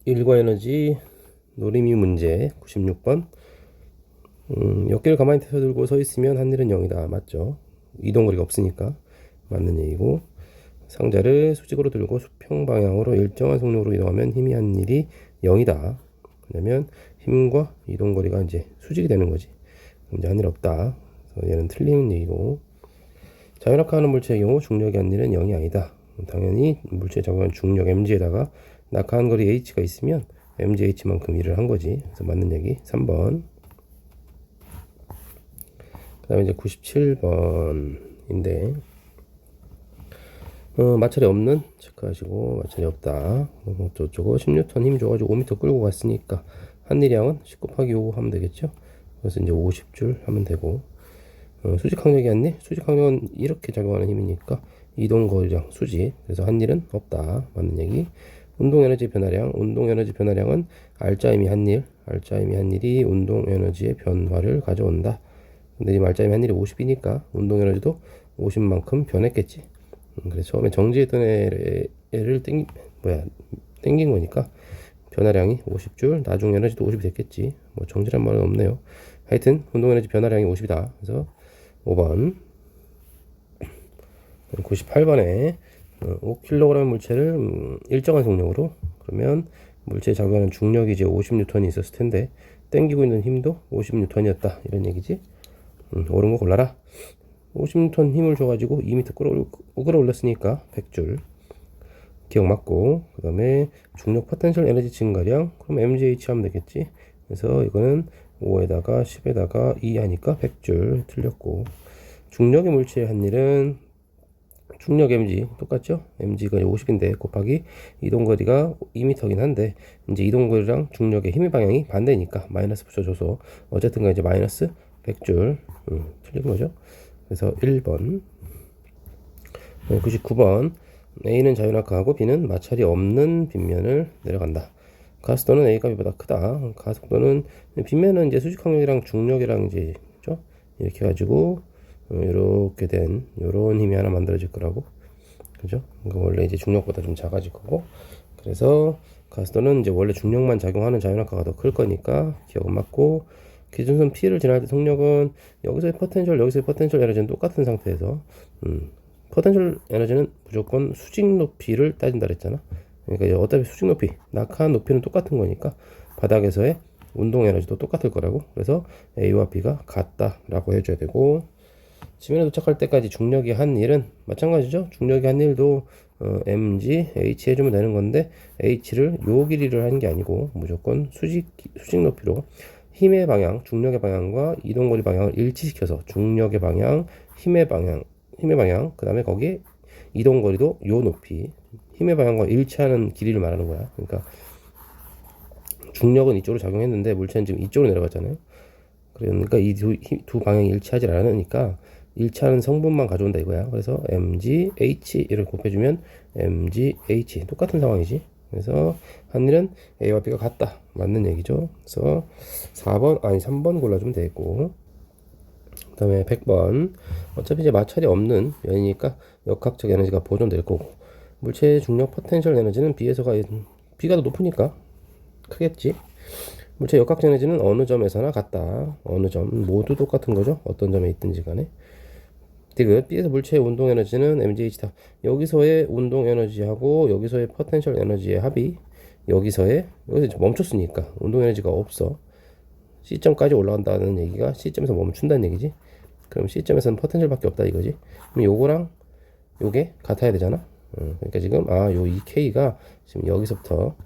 일과 에너지 노림이 문제 96번. 역기를 가만히 태워 들고 서 있으면 한 일은 0이다. 맞죠? 이동거리가 없으니까 맞는 얘기고, 상자를 수직으로 들고 수평 방향으로 일정한 속력으로 이동하면 힘이 한 일이 0이다. 왜냐면 힘과 이동거리가 이제 수직이 되는 거지. 이제 한 일 없다. 그래서 얘는 틀리는 얘기고, 자유낙하하는 물체의 경우 중력이 한 일은 0이 아니다. 당연히 물체에 적용한 중력 mg에다가 낙하한 거리 h가 있으면 mgh만큼 일을 한 거지. 그래서 맞는 얘기 3번. 그 다음에 이제 97번인데, 마찰이 없는 체크하시고, 마찰이 없다. 어쩌고 10N 힘 줘가지고 5m 끌고 갔으니까 한일량은 10 곱하기 5 하면 되겠죠. 그래서 이제 50줄 하면 되고, 수직 항력이 한일, 수직 항력은 이렇게 작용하는 힘이니까 이동 거리량 수직. 그래서 한일은 없다. 맞는 얘기. 운동 에너지 변화량, 운동 에너지 변화량은 알짜임이 한일, 알짜임이 한일이 운동 에너지의 변화를 가져온다. 근데 지금 알짜임이 한일이 50이니까 운동 에너지도 50만큼 변했겠지. 그래서 처음에 정지했던 애를 땡긴 거니까 변화량이 50줄, 나중 에너지도 50이 됐겠지. 뭐 정지란 말은 없네요. 하여튼 운동 에너지 변화량이 50이다. 그래서 5번. 98번에 5kg 물체를 일정한 속력으로, 그러면 물체에 작용하는 중력이 이제 50N이 있었을 텐데 땡기고 있는 힘도 50N이었다. 이런 얘기지. 옳은 거 골라라. 50N 힘을 줘가지고 2m 끌어올렸으니까 100줄. 기억 맞고, 그 다음에 중력 포텐셜 에너지 증가량, 그럼 mgh 하면 되겠지. 그래서 이거는 5에다가 10에다가 2 하니까 100줄 틀렸고, 중력의 물체의 한 일은 중력 mg 똑같죠? mg가 50인데 곱하기 이동거리가 2m긴 한데, 이제 이동거리랑 중력의 힘의 방향이 반대니까 마이너스 붙여줘서 어쨌든 이제 마이너스 100줄 틀린 거죠. 그래서 1번. 99번. A는 자유낙하하고 B는 마찰이 없는 빗면을 내려간다. 가속도는 A 값보다 크다. 가속도는 빗면은 이제 수직항력이랑 중력이랑 이제 그죠? 이렇게 가지고 이렇게 된 요런 힘이 하나 만들어질 거라고. 그죠? 그러니까 원래 이제 중력보다 좀 작아질 거고. 그래서 가속도는 이제 원래 중력만 작용하는 자유낙하가 더 클 거니까 기억은 맞고, 기준선 P를 지날 때 속력은 여기서의 포텐셜 에너지는 똑같은 상태에서 포텐셜 에너지는 무조건 수직 높이를 따진다 그랬잖아. 그러니까 어차피 수직 높이, 낙하한 높이는 똑같은 거니까 바닥에서의 운동 에너지도 똑같을 거라고. 그래서 A와 B가 같다라고 해줘야 되고, 지면에 도착할 때까지 중력이 한 일은 마찬가지죠. 중력이 한 일도 mg, h 해주면 되는 건데 h를 요 길이를 하는 게 아니고 무조건 수직 높이로 힘의 방향, 중력의 방향과 이동거리 방향을 일치시켜서 중력의 방향, 힘의 방향, 그 다음에 거기에 이동거리도 요 높이, 힘의 방향과 일치하는 길이를 말하는 거야. 그러니까 중력은 이쪽으로 작용했는데 물체는 지금 이쪽으로 내려갔잖아요. 그러니까 이 두 방향이 일치하지 않으니까 일치하는 성분만 가져온다 이거야. 그래서 mgh 이렇게 곱해주면 mgh 똑같은 상황이지. 그래서 한 일은 A와 B가 같다. 맞는 얘기죠. 그래서 3번 골라주면 되고, 그 다음에 100번. 어차피 이제 마찰이 없는 면이니까 역학적 에너지가 보존될 거고, 물체의 중력 포텐셜 에너지는 B가 더 높으니까 크겠지. 물체 역학적 에너지는 어느 점에서나 같다. 어느 점 모두 똑같은 거죠. 어떤 점에 있든지 간에. 디귿. B에서 물체의 운동 에너지는 mgh다. 여기서의 운동 에너지하고 여기서의 포텐셜 에너지의 합이 여기서 멈췄으니까 운동 에너지가 없어. C점까지 올라간다는 얘기가 C점에서 멈춘다는 얘기지. 그럼 C점에서는 포텐셜밖에 없다 이거지. 그럼 요거랑 요게 같아야 되잖아. 그러니까 지금 요 이 K가 지금 여기서부터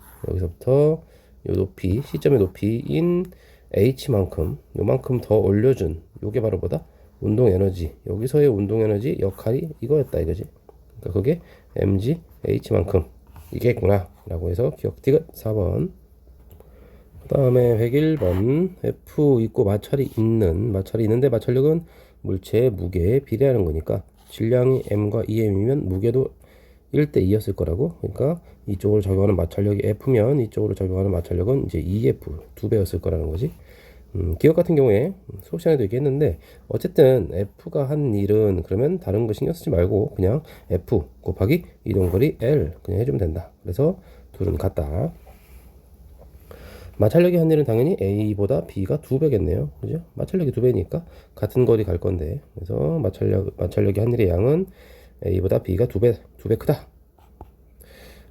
요 높이, C점의 높이인 H만큼 요만큼 더 올려준 요게 바로 뭐다? 운동 에너지. 여기서의 운동 에너지 역할이 이거였다 이거지. 그러니까 그게 mg h만큼 이게구나 라고 해서 기억 디귿 4번. 그 다음에 101번. F 있고 마찰이 있는데 마찰력은 물체의 무게에 비례하는 거니까 질량이 m과 2m이면 무게도 1대2였을 거라고. 그러니까 이쪽으로 적용하는 마찰력이 F면 이쪽으로 적용하는 마찰력은 이제 2F 2배였을 거라는 거지. 기억 같은 경우에 수업 시간에도 얘기했는데, 어쨌든 F가 한 일은 그러면 다른 거 신경 쓰지 말고 그냥 F 곱하기 이동거리 L 그냥 해주면 된다. 그래서 둘은 같다. 마찰력이 한 일은 당연히 A보다 B가 2배겠네요. 그죠? 마찰력이 2배니까 같은 거리 갈 건데. 그래서 마찰력이 한 일의 양은 A보다 B가 2배 크다.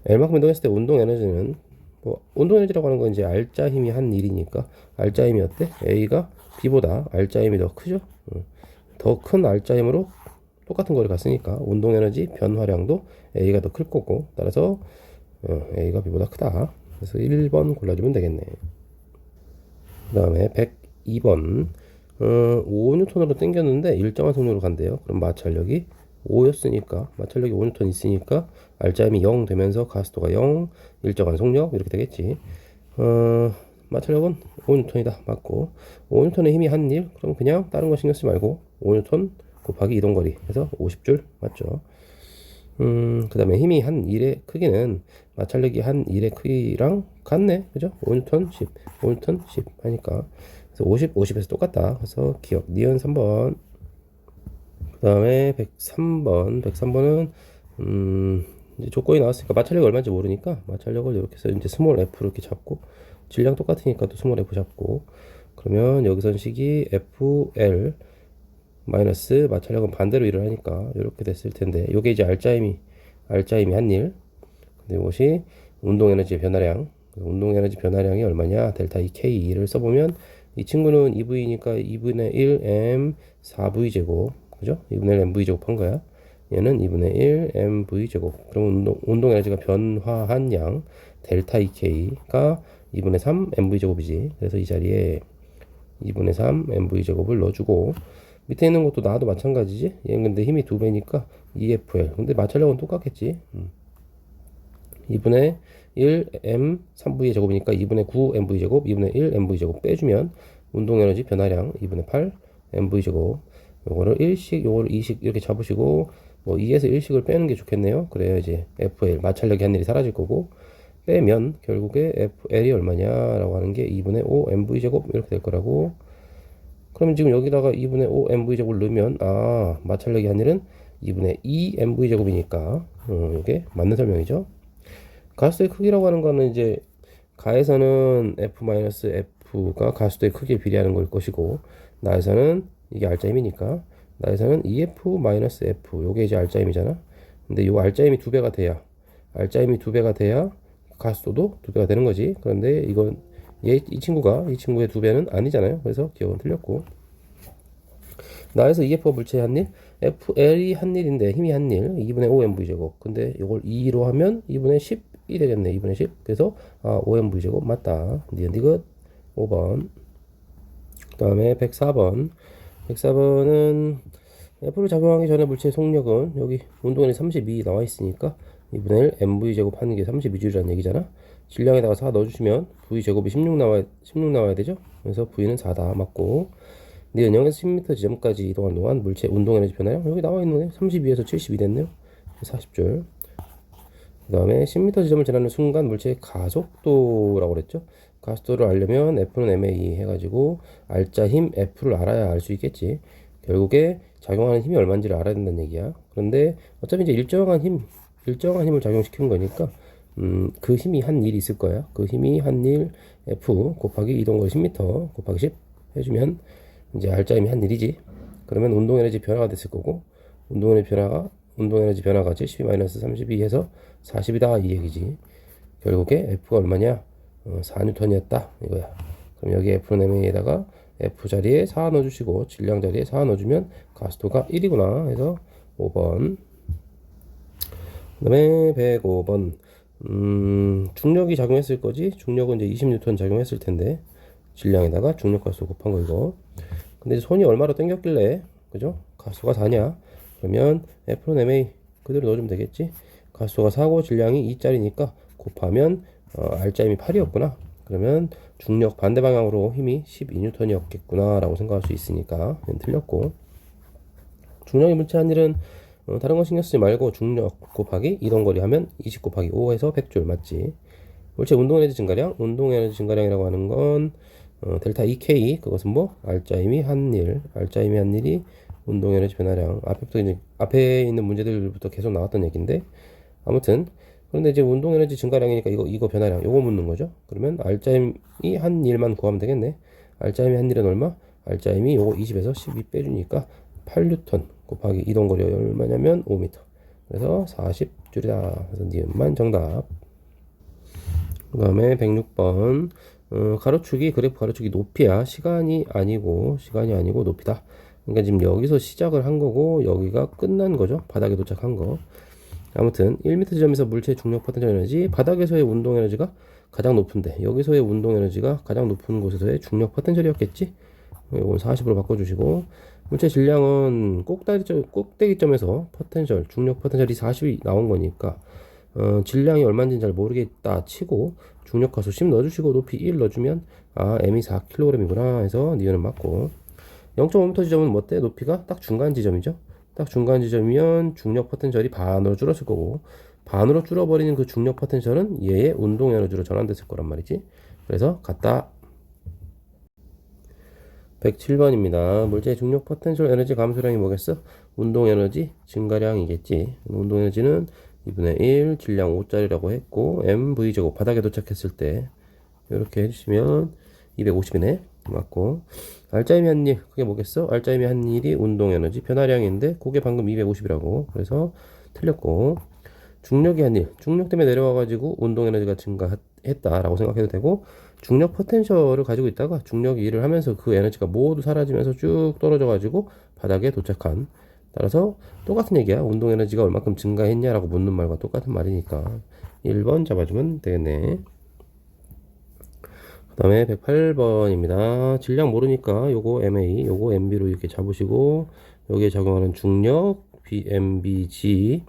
L만큼 운동했을 때 운동 에너지는, 뭐, 운동 에너지라고 하는 건 이제 R자 힘이 한 일이니까, R자 힘이 어때? A가 B보다 R자 힘이 더 크죠? 더 큰 R자 힘으로 똑같은 거리 갔으니까, 운동 에너지 변화량도 A가 더 클 거고, 따라서, A가 B보다 크다. 그래서 1번 골라주면 되겠네. 그 다음에 102번. 5N으로 당겼는데 일정한 속력으로 간대요. 그럼 마찰력이 5였으니까, 마찰력이 5N 있으니까 R자임이 0 되면서 가속도가 0, 일정한 속력 이렇게 되겠지. 마찰력은 5N이다. 맞고, 5N의 힘이 한 일, 그럼 그냥 다른 거 신경 쓰지 말고 5N 곱하기 이동거리 해서 50줄 맞죠. 그 다음에 힘이 한 일의 크기는 마찰력이 한 일의 크기랑 같네. 그죠? 5N 10, 5N 10 하니까. 그래서 50, 50에서 똑같다. 그래서 기억, 니은 3번. 그 다음에 103번. 103번은, 이제 조건이 나왔으니까 마찰력이 얼마인지 모르니까 마찰력을 이렇게 해서 이제 스몰 F로 이렇게 잡고, 질량 똑같으니까 또 스몰 F 잡고, 그러면 여기선 식이 FL 마이너스 마찰력은 반대로 일을 하니까 이렇게 됐을 텐데, 요게 이제 R자임이 한 일. 근데 이것이 운동 에너지의 변화량. 운동 에너지 변화량이 얼마냐? 델타 EK를 써보면 이 친구는 2V니까 2분의 1 M 4V 제곱. 그죠? 2분의 1 MV 제곱 한 거야. 얘는 2분의 1 MV 제곱. 그러면 운동 에너지가 변화한 양 델타 EK가 2분의 3 MV 제곱이지. 그래서 이 자리에 2분의 3 MV 제곱을 넣어주고, 밑에 있는 것도 나도 마찬가지지. 얘는 근데 힘이 2배니까 EFL. 근데 마찰력은 똑같겠지. 2분의 1 M 3V의 제곱이니까 2분의 9 MV 제곱, 2분의 1 MV 제곱 빼주면 운동 에너지 변화량 2분의 8 MV 제곱. 요거를 1식, 요거를 2식 이렇게 잡으시고, 뭐 2에서 1식을 빼는 게 좋겠네요. 그래야 이제 FL 마찰력이 한 일이 사라질 거고, 빼면 결국에 FL이 얼마냐라고 하는 게 2분의 5 MV 제곱 이렇게 될 거라고. 그러면 지금 여기다가 2분의 5 MV제곱을 넣으면, 마찰력이 한 일은 2분의 2 MV제곱이니까, 이게 맞는 설명이죠. 가속도의 크기라고 하는 거는 이제, 가에서는 F-F가 가속도의 크기에 비례하는 걸 것이고, 나에서는, 이게 R자임이니까, 나에서는 EF-F, 요게 이제 R자임이잖아. 근데 요 R자임이 2배가 돼야, R자임이 2배가 돼야 가속도도 2배가 되는 거지. 그런데 이건, 이 친구의 2배는 아니잖아요. 그래서 기억은 틀렸고, 나에서 EF가 물체의 한 일, FL이 한 일인데 힘이 한 일, 2분의 5 MV제곱. 근데 이걸 2로 하면 2분의 10이 되겠네. 2분의 10. 그래서 5 MV제곱 맞다. 니은 5번. 그 다음에 104번. 104번은 F를 작용하기 전에 물체의 속력은, 여기 운동량이 32 나와 있으니까 2분의 1 MV제곱 하는 게 32줄이라는 얘기잖아. 질량에다가 4 넣어주시면 V제곱이 16 나와야 되죠. 그래서 V는 4다. 맞고, 니은 0에서 10m 지점까지 이동하는 동안 물체 운동 에너지 변화량 여기 나와 있는 거네. 32에서 72 됐네요. 40줄. 그 다음에 10m 지점을 지나는 순간 물체의 가속도라고 그랬죠. 가속도를 알려면 F는 ma 해가지고 R자 힘 F를 알아야 알 수 있겠지. 결국에 작용하는 힘이 얼마인지를 알아야 된다는 얘기야. 그런데 어차피 이제 일정한 힘을 작용시키는 거니까, 그 힘이 한 일이 있을 거야. 그 힘이 한 일 F 곱하기 이동거리 10m 곱하기 10 해주면 이제 R자 힘이 한 일이지. 그러면 운동 에너지 변화가 됐을 거고, 운동 에너지 변화가 72-32 해서 40이다 이 얘기지. 결국에 F가 얼마냐? 4N이었다 이거야. 그럼 여기 F는 MA에다가 F 자리에 4 넣어주시고, 질량 자리에 4 넣어주면 가속도가 1이구나 해서 5번. 그 다음에 105번. 중력이 작용했을 거지. 중력은 이제 20N 작용했을 텐데, 질량에다가 중력 가속 곱한 거 이거. 근데 손이 얼마로 당겼길래, 그죠? 가속도가 4냐? 그러면 F는 MA 그대로 넣어주면 되겠지. 가속도가 4고 질량이 2짜리니까 곱하면 R자임이 8이었구나. 그러면 중력 반대 방향으로 힘이 12N이었겠구나 라고 생각할 수 있으니까 틀렸고, 중력의 물체 한 일은 다른 거 신경 쓰지 말고 중력 곱하기 이동거리 하면 20 곱하기 5 해서 100줄 맞지. 물체 운동에너지 증가량이라고 하는 건 델타 EK, 그것은 뭐 R자임이 한 일이 운동에너지 변화량. 앞에 있는 문제들부터 계속 나왔던 얘기인데, 아무튼 그런데 이제 운동 에너지 증가량이니까 이거 변화량 요거 묻는 거죠. 그러면 알짜임이 한 일만 구하면 되겠네. 알짜임이 한 일은 얼마? 알짜임이 요거 20에서 12 빼주니까 8뉴턴 곱하기 이동거리 얼마냐면 5m. 그래서 40줄이다. 그래서 니은만 정답. 그 다음에 106번 가로축이 그래프 가로축이 높이야. 시간이 아니고 높이다. 그러니까 지금 여기서 시작을 한 거고 여기가 끝난 거죠. 바닥에 도착한 거. 아무튼 1m 지점에서 물체의 중력 포텐셜 에너지, 바닥에서의 운동 에너지가 가장 높은데 여기서의 운동 에너지가 가장 높은 곳에서의 중력 포텐셜이었겠지. 이건 40으로 바꿔주시고, 물체 질량은 꼭대기점에서 포텐셜 중력 포텐셜이 40이 나온 거니까 질량이 얼마인지는 잘 모르겠다 치고 중력하수 10 넣어주시고 높이 1 넣어주면 m이 4kg이구나 해서 니은은 맞고, 0.5m 지점은 뭐 어때? 높이가 딱 중간 지점이죠. 딱 중간 지점이면 중력 포텐셜이 반으로 줄었을 거고, 반으로 줄어버리는 그 중력 포텐셜은 얘의 운동 에너지로 전환됐을 거란 말이지. 그래서 같다. 107번입니다. 물체의 중력 포텐셜 에너지 감소량이 뭐겠어? 운동 에너지 증가량이겠지. 운동 에너지는 2분의 1 질량 5짜리라고 했고 mv제곱 바닥에 도착했을 때 이렇게 해주시면 250이네. 맞고, 알짜임이 한 일, 그게 뭐겠어? 알짜임이 한 일이 운동 에너지 변화량인데 그게 방금 250이라고. 그래서 틀렸고, 중력이 한 일, 중력 때문에 내려와가지고 운동 에너지가 증가했다라고 생각해도 되고, 중력 포텐셜을 가지고 있다가 중력이 일을 하면서 그 에너지가 모두 사라지면서 쭉 떨어져가지고 바닥에 도착한. 따라서 똑같은 얘기야. 운동 에너지가 얼마큼 증가했냐라고 묻는 말과 똑같은 말이니까 1번 잡아주면 되겠네. 그 다음에 108번입니다. 질량 모르니까 요거 MA, 요거 MB로 이렇게 잡으시고, 여기에 적용하는 중력, MBG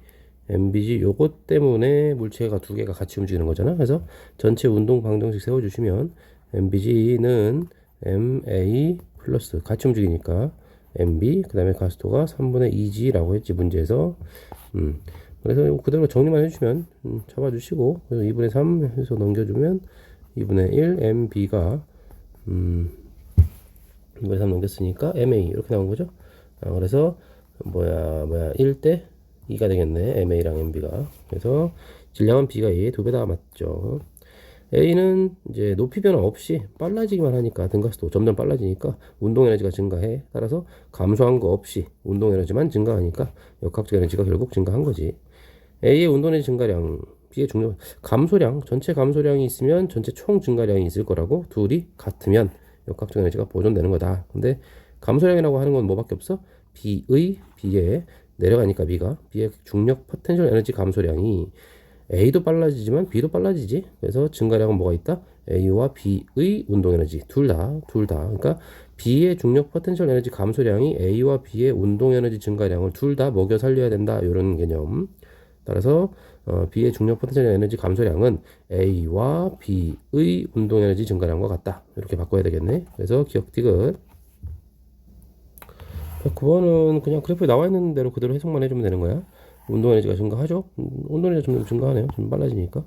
요것 때문에 물체가 두 개가 같이 움직이는 거잖아. 그래서 전체 운동 방정식 세워주시면 MBG는 MA 플러스 같이 움직이니까 MB, 그 다음에 가스도가 3분의 2G라고 했지 문제에서. 그래서 이거 그대로 정리만 해주시면 잡아주시고, 그래서 2분의 3 해서 넘겨주면 2분의 1 MB가 2분의 3 넘겼으니까 MA 이렇게 나온 거죠. 그래서 뭐야 1대 2가 되겠네. MA랑 MB가. 그래서 질량은 B가 A의 2배다. 맞죠. A는 이제 높이 변화 없이 빨라지기만 하니까, 등가스도 점점 빨라지니까 운동 에너지가 증가해. 따라서 감소한 거 없이 운동 에너지만 증가하니까 역학적 에너지가 결국 증가한 거지. A의 운동 에너지 증가량, B의 중력 감소량, 전체 감소량이 있으면 전체 총 증가량이 있을 거라고. 둘이 같으면 역학적 에너지가 보존되는 거다. 근데 감소량이라고 하는 건 뭐밖에 없어? B의 내려가니까 B의 중력 포텐셜 에너지 감소량이 A도 빨라지지만 B도 빨라지지. 그래서 증가량은 뭐가 있다? A와 B의 운동 에너지 둘 다. 그러니까 B의 중력 포텐셜 에너지 감소량이 A와 B의 운동 에너지 증가량을 둘 다 먹여 살려야 된다. 이런 개념. 따라서 B의 중력 포텐셜 에너지 감소량은 A와 B의 운동 에너지 증가량과 같다. 이렇게 바꿔야 되겠네. 그래서 기억 디귿. 9번은 그냥 그래프에 나와 있는 대로 그대로 해석만 해주면 되는 거야. 운동 에너지가 증가하죠? 운동 에너지가 점점 증가하네요. 좀 빨라지니까.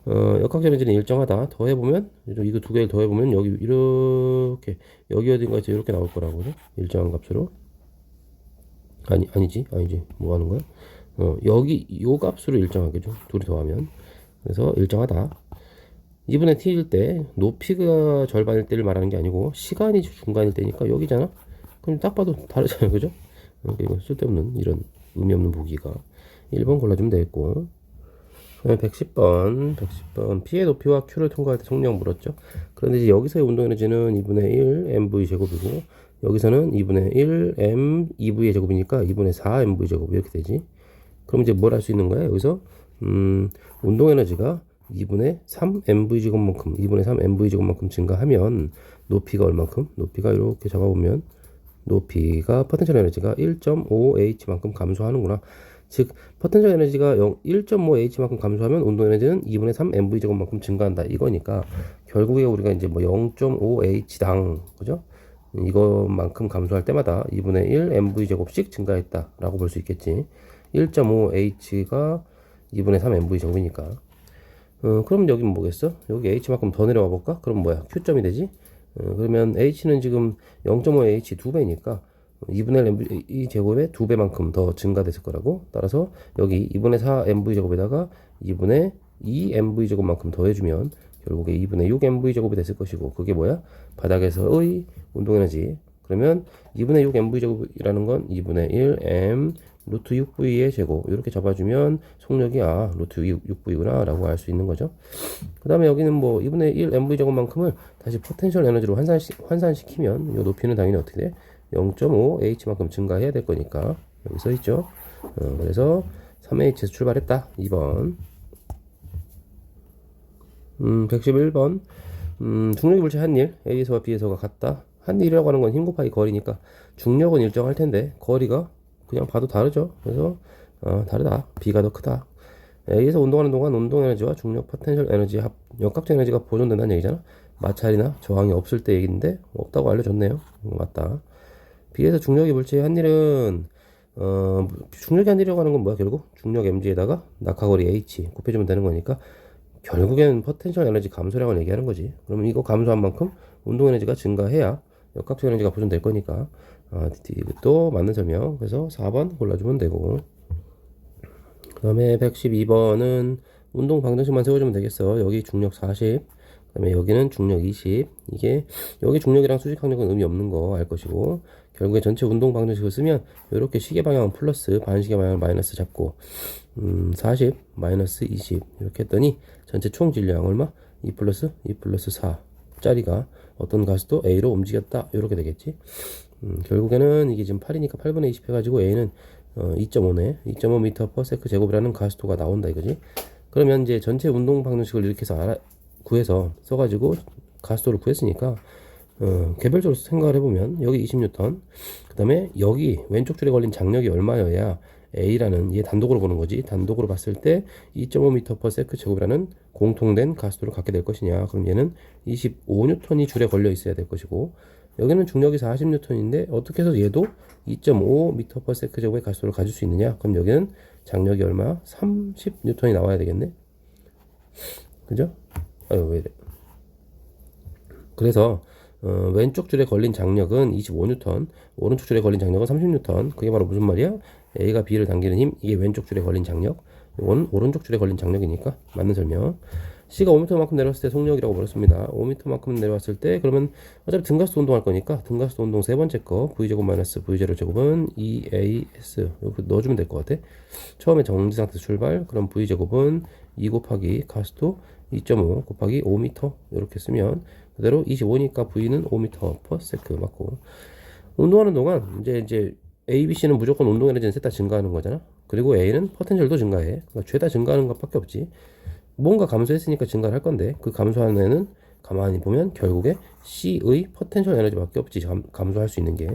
역학적 에너지는 일정하다. 더해보면, 이거 두 개를 더해보면 여기 이렇게, 여기 어딘가에서 이렇게 나올 거라고. 그죠? 일정한 값으로. 아니지. 뭐 하는 거야? 여기 요 값으로 일정하겠죠. 둘이 더하면. 그래서 일정하다. 2분의 t일 때 높이가 절반일 때를 말하는 게 아니고 시간이 중간일 때니까 여기잖아. 그럼 딱 봐도 다르잖아요. 그죠? 이거 쓸데없는 이런 의미 없는 보기가 1번 골라주면 되겠고, 110번 P의 높이와 Q를 통과할 때 속력 물었죠. 그런데 이제 여기서의 운동 에너지는 2분의 1 mv 제곱이고, 여기서는 2분의 1 m 2v의 제곱이니까 2분의 4 mv 제곱 이렇게 되지. 그럼 이제 뭘 할 수 있는 거야? 여기서 운동 에너지가 2분의 3 mv 제곱만큼 2분의 3 mv 제곱만큼 증가하면 높이가 얼만큼? 높이가 이렇게 잡아보면 높이가 포텐셜 에너지가 1.5h만큼 감소하는구나. 즉 포텐셜 에너지가 1.5h만큼 감소하면 운동 에너지는 2분의 3 mv 제곱만큼 증가한다. 이거니까 결국에 우리가 이제 뭐 0.5h당 그죠? 이것만큼 감소할 때마다 2분의 1 mv 제곱씩 증가했다라고 볼 수 있겠지. 1.5h가 2분의 3 mv 제곱이니까. 그럼 여기는 뭐겠어? 여기 h만큼 더 내려와 볼까? 그럼 뭐야? q점이 되지? 그러면 h는 지금 0.5h 2배니까 2분의 1 mv 제곱의 2배만큼 더 증가됐을 거라고. 따라서 여기 2분의 4 mv 제곱에다가 2분의 2mv제곱만큼 더해주면 결국에 2분의 6mv제곱이 됐을 것이고, 그게 뭐야? 바닥에서의 운동에너지. 그러면 2분의 6mv제곱이라는 건 2분의 1m 루트 6v의 제곱, 이렇게 잡아주면 속력이 루트 6v구나 라고 알 수 있는 거죠. 그 다음에 여기는 뭐 2분의 1 mv제곱만큼을 다시 포텐셜 에너지로 환산시키면 이 높이는 당연히 어떻게 돼? 0.5 h만큼 증가해야 될 거니까 여기 써 있죠. 그래서 3h에서 출발했다. 2번. 111번. 중력이 물체 한 일, A에서와 B에서가 같다. 한 일이라고 하는 건 힘 곱하기 거리니까 중력은 일정할 텐데 거리가 그냥 봐도 다르죠. 그래서 다르다. B가 더 크다. A에서 운동하는 동안 운동 에너지와 중력 포텐셜 에너지 역학적 에너지가 보존된다는 얘기잖아. 마찰이나 저항이 없을 때 얘기인데 없다고 알려줬네요. 맞다. B에서 중력이 물체의 한 일은 중력이 한 일이라고 하는 건 뭐야? 결국 중력 mg에다가 낙하거리 h 곱해주면 되는 거니까 결국에는 포텐셜 에너지 감소량을 얘기하는 거지. 그러면 이거 감소한 만큼 운동 에너지가 증가해야 역학적 에너지가 보존될 거니까 또 맞는 설명. 그래서 4번 골라주면 되고, 그 다음에 112번은 운동 방정식만 세워주면 되겠어. 여기 중력 40, 그 다음에 여기는 중력 20. 이게 여기 중력이랑 수직 항력은 의미 없는 거 알 것이고, 결국에 전체 운동 방정식을 쓰면 이렇게 시계 방향은 플러스, 반시계 방향은 마이너스 잡고 40 마이너스 20 이렇게 했더니 전체 총 질량 얼마? 2 플러스 4 짜리가 어떤 가속도 A로 움직였다, 이렇게 되겠지. 결국에는 이게 지금 8이니까 8분의 20 해가지고 A는 2.5네. 2.5m per sec 제곱이라는 가속도가 나온다 이거지. 그러면 이제 전체 운동 방정식을 이렇게 해서 구해서 써가지고 가속도를 구했으니까 개별적으로 생각을 해보면 여기 20N, 그 다음에 여기 왼쪽 줄에 걸린 장력이 얼마여야 A라는 얘 단독으로 보는 거지. 단독으로 봤을 때 2.5m per sec 제곱이라는 공통된 가속도를 갖게 될 것이냐. 그럼 얘는 25N이 줄에 걸려 있어야 될 것이고, 여기는 중력이 40N인데 어떻게 해서 얘도 2.5m per sec 제곱의 가속도를 가질 수 있느냐. 그럼 여기는 장력이 얼마야? 30N이 나와야 되겠네. 그죠? 아유, 왜 이래. 그래서 왼쪽 줄에 걸린 장력은 25N, 오른쪽 줄에 걸린 장력은 30N. 그게 바로 무슨 말이야? A가 B를 당기는 힘, 이게 왼쪽 줄에 걸린 장력, 이건 오른쪽 줄에 걸린 장력이니까 맞는 설명. C가 5m만큼 내려왔을 때 속력이라고 버렸습니다. 5m만큼 내려왔을 때 그러면 어차피 등가속도 운동할 거니까 등가속도 운동 세 번째 거 V제곱 마이너스 V0 제곱은 2AS 이렇게 넣어주면 될 것 같아. 처음에 정지 상태 출발, 그럼 V제곱은 2 곱하기 가속도 2.5 곱하기 5m 이렇게 쓰면 그대로 25니까 V는 5m per sec 맞고, 운동하는 동안 이제 A, B, C는 무조건 운동 에너지는 셋 다 증가하는 거잖아. 그리고 A는 포텐셜도 증가해. 그러니까 죄다 증가하는 것밖에 없지. 뭔가 감소했으니까 증가를 할 건데 그 감소하는 애는 가만히 보면 결국에 C의 포텐셜 에너지밖에 없지. 감소할 수 있는 게.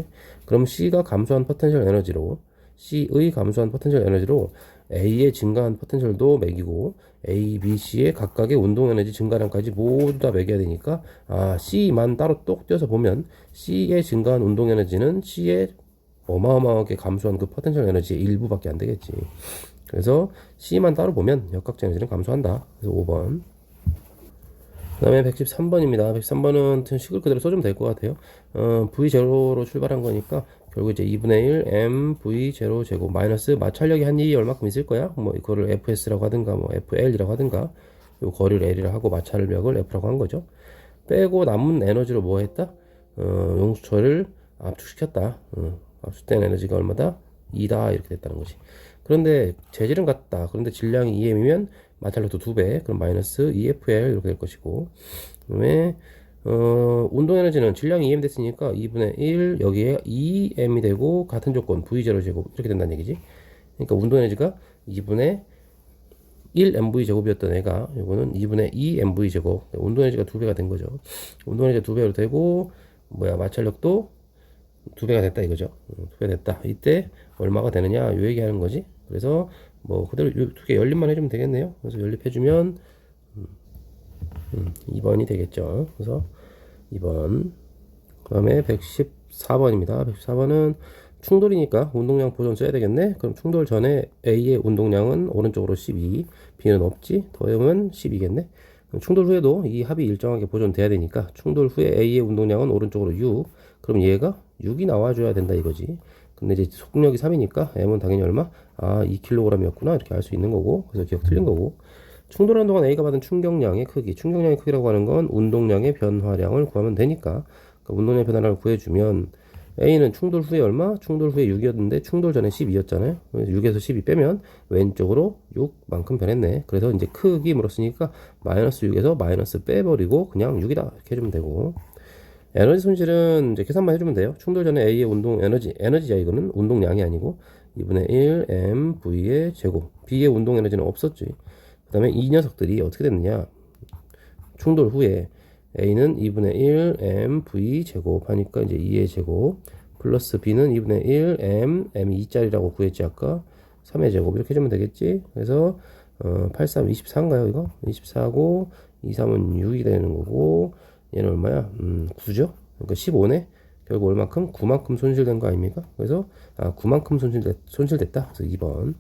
그럼 C가 감소한 포텐셜 에너지로 C의 감소한 포텐셜 에너지로 A의 증가한 포텐셜도 매기고 A, B, C의 각각의 운동 에너지 증가량까지 모두 다 매겨야 되니까 C만 따로 똑 떼어서 보면 C의 증가한 운동 에너지는 C의 어마어마하게 감소한 그 포텐셜 에너지의 일부밖에 안 되겠지. 그래서 C만 따로 보면 역학적 에너지는 감소한다. 그래서 5번. 그 다음에 113번입니다. 113번은 식을 그대로 써주면 될 것 같아요. V0로 출발한 거니까 결국 이제 2분의 1 m V0 제곱 마이너스 마찰력이 한 일이 얼마큼 있을 거야? 뭐 이거를 FS라고 하든가 뭐 FL이라고 하든가, 요 거리를 L이라고 하고 마찰력을 F라고 한 거죠. 빼고 남은 에너지로 뭐 했다? 용수철을 압축시켰다. 압축된 에너지가 얼마다? 2다 이렇게 됐다는 거지. 그런데 재질은 같다. 그런데 질량이 2m이면 마찰력도 2배. 그럼 마이너스 2FL 이렇게 될 것이고, 그다음에 운동 에너지는 질량이 2m 됐으니까 2분의 1 여기에 2m이 되고 같은 조건 V0 제곱 이렇게 된다는 얘기지. 그러니까 운동 에너지가 2분의 1 mv 제곱이었던 애가 이거는 2분의 2 mv 제곱. 운동 에너지가 2배가 된 거죠. 운동 에너지가 2배로 되고 마찰력도 2배가 됐다 이거죠. 2배 됐다. 이때 얼마가 되느냐 요 얘기하는 거지. 그래서 뭐 그대로 두 개 연립만 해주면 되겠네요. 그래서 연립해주면 2번이 되겠죠. 그래서 2번. 그 다음에 114번입니다. 114번은 충돌이니까 운동량 보존 써야 되겠네. 그럼 충돌 전에 A의 운동량은 오른쪽으로 12, B는 없지. 더하면 10이겠네. 충돌 후에도 이 합이 일정하게 보존돼야 되니까 충돌 후에 A의 운동량은 오른쪽으로 6. 그럼 얘가 6이 나와줘야 된다 이거지. 근데 이제 속력이 3이니까 M은 당연히 얼마? 2kg이었구나. 이렇게 알 수 있는 거고. 그래서 기억 틀린 거고. 충돌하는 동안 A가 받은 충격량의 크기. 충격량의 크기라고 하는 건 운동량의 변화량을 구하면 되니까. 그러니까 운동량의 변화량을 구해주면 A는 충돌 후에 얼마? 충돌 후에 6이었는데 충돌 전에 12였잖아요. 6에서 12 빼면 왼쪽으로 6만큼 변했네. 그래서 이제 크기 물었으니까 마이너스 6에서 마이너스 빼버리고 그냥 6이다 이렇게 해주면 되고, 에너지 손실은 이제 계산만 해주면 돼요. 충돌 전에 A의 운동 에너지야. 이거는 운동량이 아니고 2분의 1 mv의 제곱. B의 운동 에너지는 없었지. 그 다음에 이 녀석들이 어떻게 됐느냐, 충돌 후에 A는 2분의 1 mv 제곱 하니까 이제 2의 제곱 플러스 B는 2분의 1 m이 2짜리라고 구했지 아까. 3의 제곱 이렇게 해주면 되겠지. 그래서 8, 3, 24인가요 이거? 24고 2, 3은 6이 되는 거고, 얘는 얼마야? 9죠? 그러니까 15네? 결국 얼만큼? 9만큼 손실된 거 아닙니까? 그래서 9만큼 손실됐다. 그래서 2번.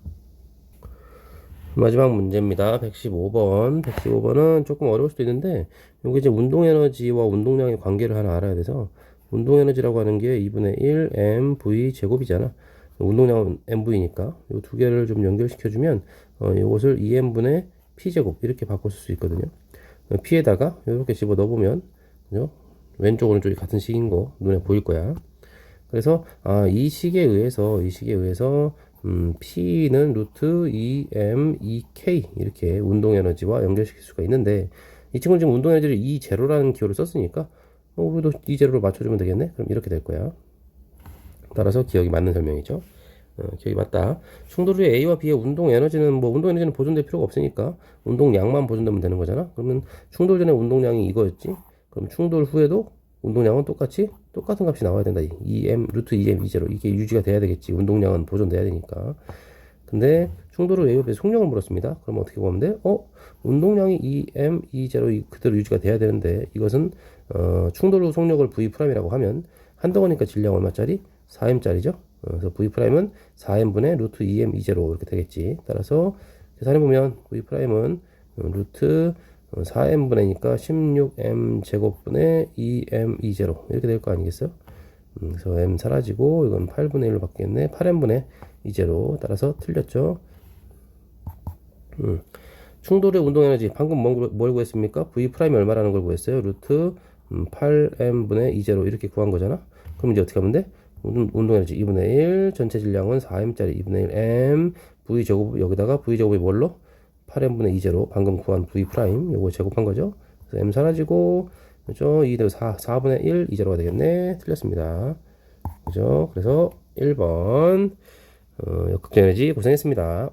마지막 문제입니다. 115번. 115번은 조금 어려울 수도 있는데, 여기 이제 운동 에너지와 운동량의 관계를 하나 알아야 돼서, 운동 에너지라고 하는 게 2분의 1 mv 제곱이잖아. 운동량은 mv니까 이 두 개를 좀 연결시켜주면 이것을 2m분의 p 제곱 이렇게 바꿀 수 있거든요. p에다가 이렇게 집어 넣어보면, 그죠? 왼쪽 오른쪽이 같은 식인 거 눈에 보일 거야. 그래서 이 식에 의해서 P는 루트 2M 2K 이렇게 운동 에너지와 연결시킬 수가 있는데, 이 친구는 지금 운동 에너지를 E0라는 기호를 썼으니까 우리도 E0를 맞춰주면 되겠네. 그럼 이렇게 될 거야. 따라서 기억이 맞는 설명이죠. 기억이 맞다. 충돌 후에 A와 B의 운동 에너지는 운동 에너지는 보존될 필요가 없으니까 운동량만 보존되면 되는 거잖아. 그러면 충돌 전에 운동량이 이거였지. 그럼 충돌 후에도 운동량은 똑같은 값이 나와야 된다. 2m 루트 2m 2제로 이게 유지가 돼야 되겠지. 운동량은 보존돼야 되니까. 근데 충돌 후 A와 B의 속력을 물었습니다. 그럼 어떻게 보면 돼? 운동량이 2m 2제로 그대로 유지가 돼야 되는데, 이것은 충돌 후 속력을 V'이라고 하면 한덩어니까 질량 얼마짜리? 4m짜리죠. 그래서 V'은 4m분의 루트 2m 2제로 이렇게 되겠지. 따라서 계산해보면 V'은 루트 4m분의니까 16m 제곱분의 2m 2제로 이렇게 될 거 아니겠어요? 그래서 m 사라지고 이건 8분의 1로 바뀌겠네. 8m분의 2제로. 따라서 틀렸죠. 충돌의 운동에너지 방금 뭘 구했습니까? V'이 얼마라는 걸 구했어요. 루트 8m분의 2제로 이렇게 구한 거잖아. 그럼 이제 어떻게 하면 돼? 운동에너지 2분의 1 전체 질량은 4m짜리 2분의 1 m V 제곱, 여기다가 V 제곱이 뭘로? 8m분의 2제로 방금 구한 V 프라임 요거 제곱한 거죠. 그래서 m 사라지고, 그죠? 2 더하기 4분의 1 2제로가 되겠네. 틀렸습니다. 그죠? 그래서 1번 역극 에너지 고생했습니다.